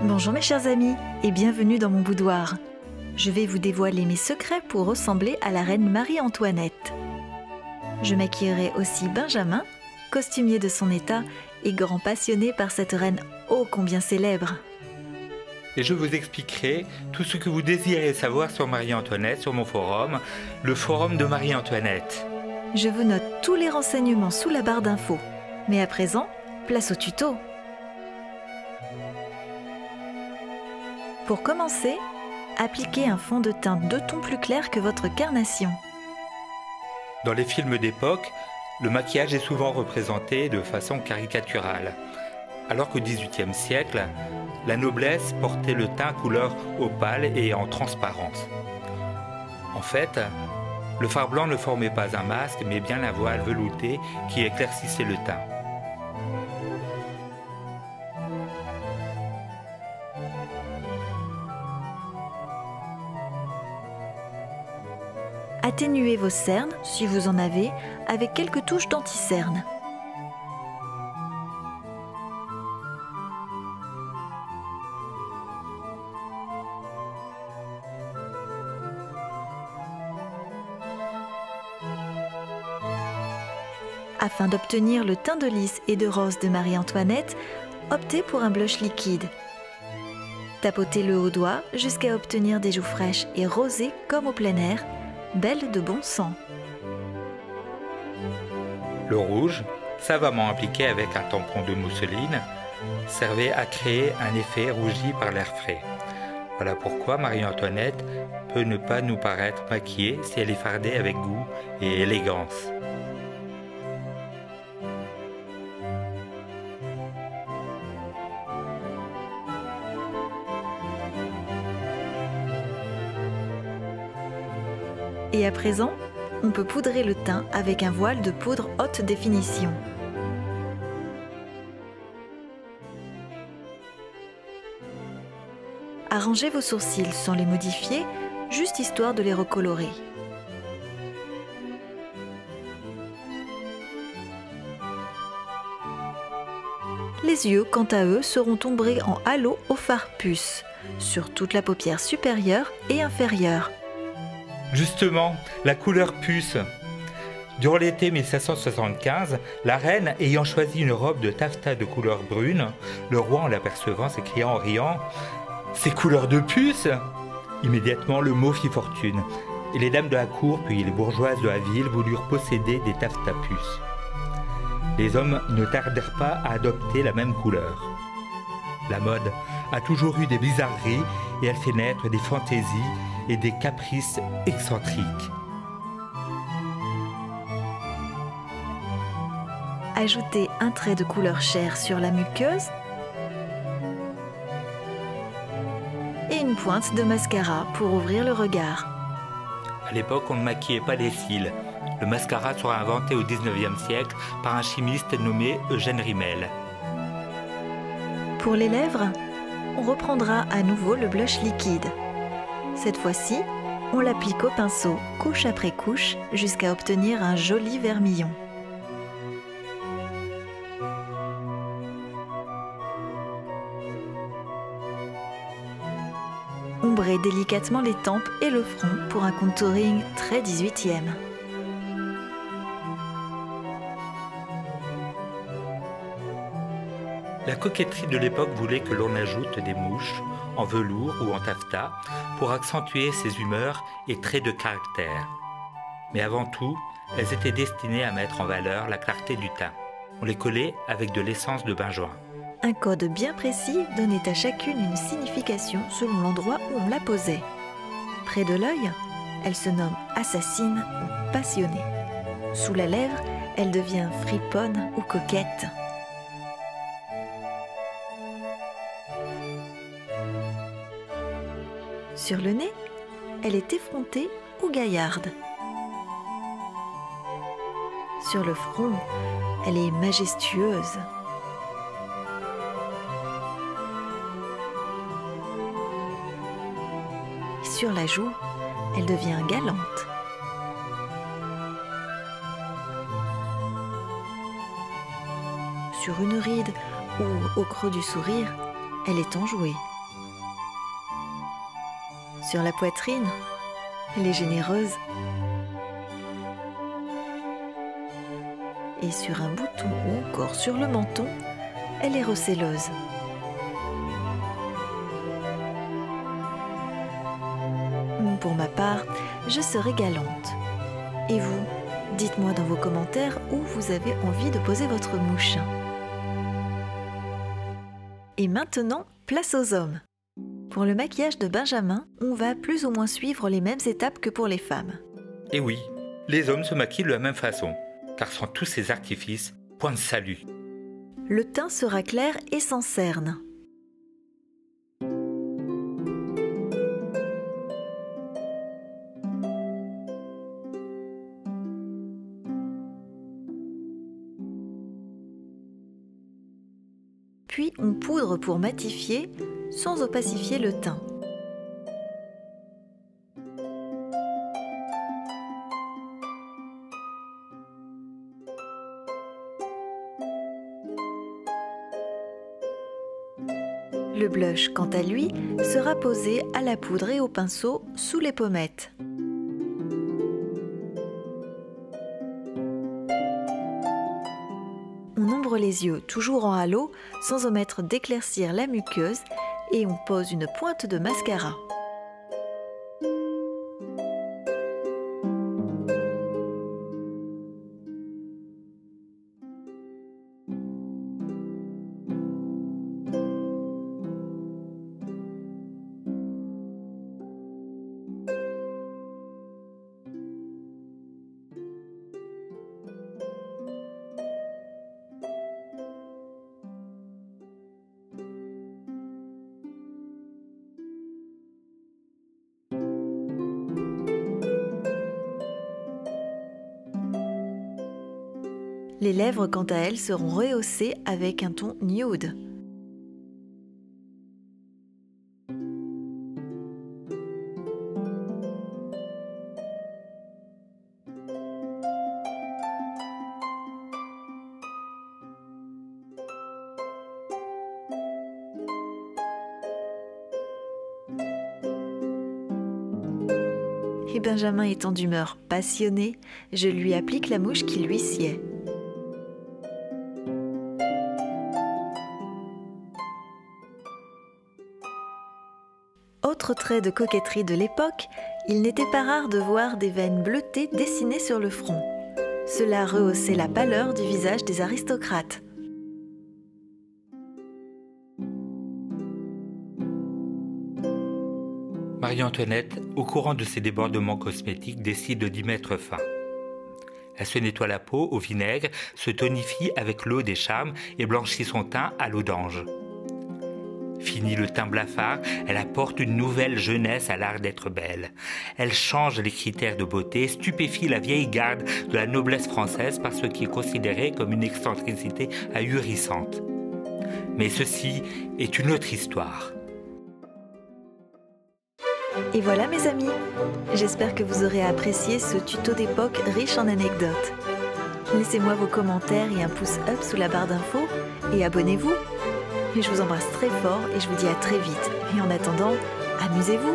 Bonjour mes chers amis et bienvenue dans mon boudoir. Je vais vous dévoiler mes secrets pour ressembler à la reine Marie-Antoinette. Je maquillerai aussi Benjamin, costumier de son état et grand passionné par cette reine ô combien célèbre. Et je vous expliquerai tout ce que vous désirez savoir sur Marie-Antoinette sur mon forum, le forum de Marie-Antoinette. Je vous note tous les renseignements sous la barre d'infos. Mais à présent, place au tuto. Pour commencer, appliquez un fond de teint 2 tons plus clair que votre carnation. Dans les films d'époque, le maquillage est souvent représenté de façon caricaturale, alors qu'au XVIIIe siècle, la noblesse portait le teint couleur opale et en transparence. En fait, le fard blanc ne formait pas un masque, mais bien la voile veloutée qui éclaircissait le teint. Atténuez vos cernes, si vous en avez, avec quelques touches d'anti-cernes. Afin d'obtenir le teint de lys et de rose de Marie-Antoinette, optez pour un blush liquide. Tapotez-le au doigt jusqu'à obtenir des joues fraîches et rosées comme au plein air, belle de bon sang. Le rouge, savamment appliqué avec un tampon de mousseline, servait à créer un effet rougi par l'air frais. Voilà pourquoi Marie-Antoinette peut ne pas nous paraître maquillée si elle est fardée avec goût et élégance. Et à présent, on peut poudrer le teint avec un voile de poudre haute définition. Arrangez vos sourcils sans les modifier, juste histoire de les recolorer. Les yeux, quant à eux, seront ombrés en halo au fard puce, sur toute la paupière supérieure et inférieure. Justement, la couleur puce. Durant l'été 1775, la reine ayant choisi une robe de taffetas de couleur brune, le roi en l'apercevant s'écria en riant « C'est couleur de puce !» Immédiatement, le mot fit fortune, et les dames de la cour puis les bourgeoises de la ville voulurent posséder des taffetas puces. Les hommes ne tardèrent pas à adopter la même couleur. La mode a toujours eu des bizarreries et elle fait naître des fantaisies et des caprices excentriques. Ajoutez un trait de couleur chair sur la muqueuse et une pointe de mascara pour ouvrir le regard. À l'époque, on ne maquillait pas les cils. Le mascara sera inventé au XIXe siècle par un chimiste nommé Eugène Rimel. Pour les lèvres, on reprendra à nouveau le blush liquide. Cette fois-ci, on l'applique au pinceau, couche après couche, jusqu'à obtenir un joli vermillon. Ombrez délicatement les tempes et le front pour un contouring très 18e. La coquetterie de l'époque voulait que l'on ajoute des mouches en velours ou en taffetas pour accentuer ses humeurs et traits de caractère. Mais avant tout, elles étaient destinées à mettre en valeur la clarté du teint. On les collait avec de l'essence de benjoin. Un code bien précis donnait à chacune une signification selon l'endroit où on la posait. Près de l'œil, elle se nomme assassine ou passionnée. Sous la lèvre, elle devient friponne ou coquette. Sur le nez, elle est effrontée ou gaillarde. Sur le front, elle est majestueuse. sur la joue, elle devient galante. Sur une ride ou au creux du sourire, elle est enjouée. Sur la poitrine, elle est généreuse. Et sur un bouton ou encore sur le menton, elle est recéleuse. Pour ma part, je serai galante. Et vous, dites-moi dans vos commentaires où vous avez envie de poser votre mouche. Et maintenant, place aux hommes. Pour le maquillage de Benjamin, on va plus ou moins suivre les mêmes étapes que pour les femmes. Et oui, les hommes se maquillent de la même façon, car sans tous ces artifices, point de salut. Le teint sera clair et sans cernes. Puis on poudre pour matifier sans opacifier le teint. Le blush, quant à lui, sera posé à la poudre et au pinceau sous les pommettes. On ombre les yeux, toujours en halo, sans omettre d'éclaircir la muqueuse, et on pose une pointe de mascara. Les lèvres, quant à elles, seront rehaussées avec un ton nude. Et Benjamin étant d'humeur passionnée, je lui applique la mouche qui lui sied. Autre trait de coquetterie de l'époque, il n'était pas rare de voir des veines bleutées dessinées sur le front. Cela rehaussait la pâleur du visage des aristocrates. Marie-Antoinette, au courant de ses débordements cosmétiques, décide d'y mettre fin. Elle se nettoie la peau au vinaigre, se tonifie avec l'eau des charmes et blanchit son teint à l'eau d'ange. Fini le teint blafard, elle apporte une nouvelle jeunesse à l'art d'être belle. Elle change les critères de beauté, stupéfie la vieille garde de la noblesse française par ce qui est considéré comme une excentricité ahurissante. Mais ceci est une autre histoire. Et voilà mes amis, j'espère que vous aurez apprécié ce tuto d'époque riche en anecdotes. Laissez-moi vos commentaires et un pouce up sous la barre d'infos et abonnez-vous. Et je vous embrasse très fort et je vous dis à très vite. Et en attendant, amusez-vous!